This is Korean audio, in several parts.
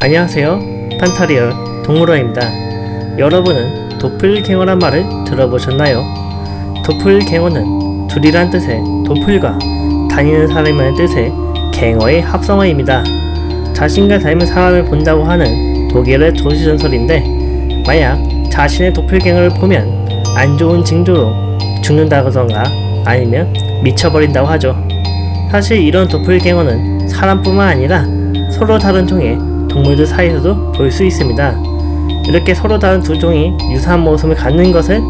안녕하세요. 판타리얼 동물원입니다. 여러분은 도플갱어란 말을 들어보셨나요? 도플갱어는 둘이란 뜻의 도플과 다니는 사람이라는 뜻의 갱어의 합성어입니다. 자신과 닮은 사람을 본다고 하는 독일의 도시전설인데, 만약 자신의 도플갱어를 보면 안 좋은 징조로 죽는다던가 아니면 미쳐버린다고 하죠. 사실 이런 도플갱어는 사람뿐만 아니라 서로 다른 종의 동물들 사이에서도 볼 수 있습니다. 이렇게 서로 다른 두 종이 유사한 모습을 갖는 것을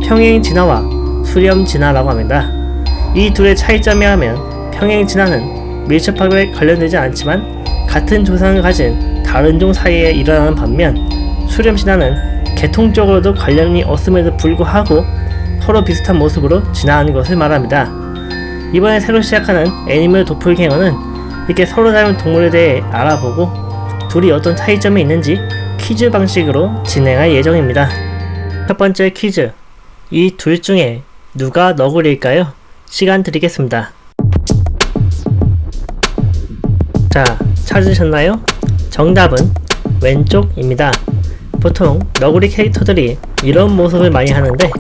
평행진화와 수렴진화라고 합니다. 이 둘의 차이점이라면, 평행진화는 밀접하게 관련되지 않지만 같은 조상을 가진 다른 종 사이에 일어나는 반면, 수렴진화는 계통적으로도 관련이 없음에도 불구하고 서로 비슷한 모습으로 진화하는 것을 말합니다. 이번에 새로 시작하는 애니멀 도플갱어는 이렇게 서로 다른 동물에 대해 알아보고 둘이 어떤 차이점이 있는지 퀴즈 방식으로 진행할 예정입니다. 첫 번째 퀴즈, 이 둘 중에 누가 너구리일까요? 시간 드리겠습니다. 자, 찾으셨나요? 정답은 왼쪽입니다. 보통 너구리 캐릭터들이 이런 모습을 많이 하는데,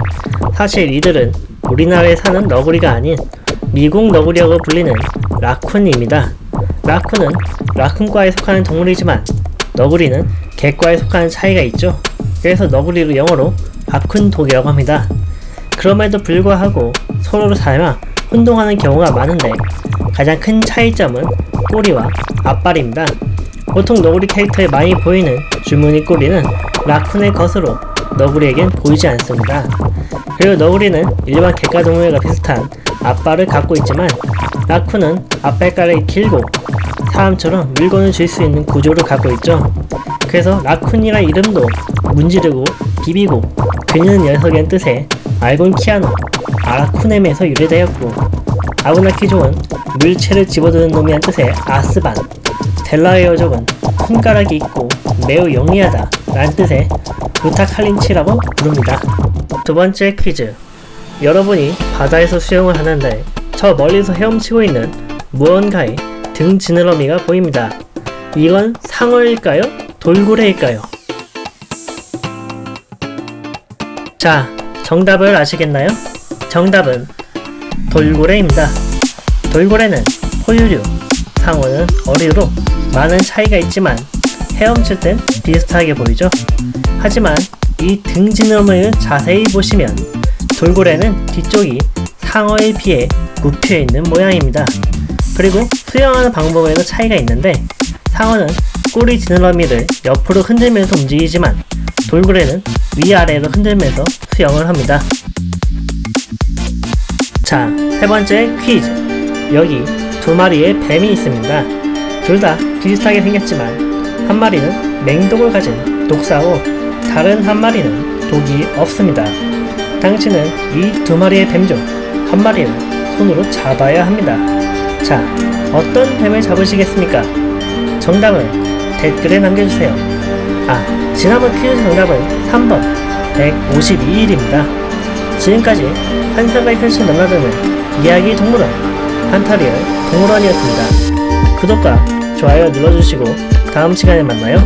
사실 이들은 우리나라에 사는 너구리가 아닌 미국 너구리라고 불리는 라쿤입니다. 라쿤은 라쿤과에 속하는 동물이지만 너구리는 개과에 속하는 차이가 있죠. 그래서 너구리를 영어로 라쿤독이라고 합니다. 그럼에도 불구하고 서로를 닮아 혼동하는 경우가 많은데, 가장 큰 차이점은 꼬리와 앞발입니다. 보통 너구리 캐릭터에 많이 보이는 줄무늬 꼬리는 라쿤의 것으로 너구리에겐 보이지 않습니다. 그리고 너구리는 일반 개과 동물과 비슷한 앞발을 갖고 있지만, 라쿤은 앞발가락이 길고 사람처럼 물건을 쥘 수 있는 구조를 갖고 있죠. 그래서 라쿤이란 이름도 문지르고 비비고 그리는 녀석이란 뜻의 알곤키아노 아라쿠넴에서 유래되었고, 아브나키족은 물체를 집어드는 놈이란 뜻의 아스반, 델라웨어족은 손가락이 있고 매우 영리하다 라는 뜻의 루타칼린치라고 부릅니다. 두 번째 퀴즈, 여러분이 바다에서 수영을 하는데 저 멀리서 헤엄치고 있는 무언가의 등 지느러미가 보입니다. 이건 상어일까요? 돌고래일까요? 자, 정답을 아시겠나요? 정답은 돌고래입니다. 돌고래는 포유류, 상어는 어류로 많은 차이가 있지만 헤엄칠 땐 비슷하게 보이죠? 하지만 이 등 지느러미를 자세히 보시면 돌고래는 뒤쪽이 상어에 비해 굽혀 있는 모양입니다. 그리고 수영하는 방법에도 차이가 있는데, 상어는 꼬리 지느러미를 옆으로 흔들면서 움직이지만 돌고래는 위아래로 흔들면서 수영을 합니다. 자, 세 번째 퀴즈, 여기 두 마리의 뱀이 있습니다. 둘 다 비슷하게 생겼지만 한 마리는 맹독을 가진 독사고 다른 한 마리는 독이 없습니다. 당신은 이 두 마리의 뱀 중 한 마리를 손으로 잡아야 합니다. 자, 어떤 뱀을 잡으시겠습니까? 정답은 댓글에 남겨주세요. 지난번 퀴즈 정답은 3번 152일입니다. 지금까지 환상과 현실 넘나드는 이야기 동물원 판타리얼 동물원이었습니다. 구독과 좋아요 눌러주시고 다음 시간에 만나요.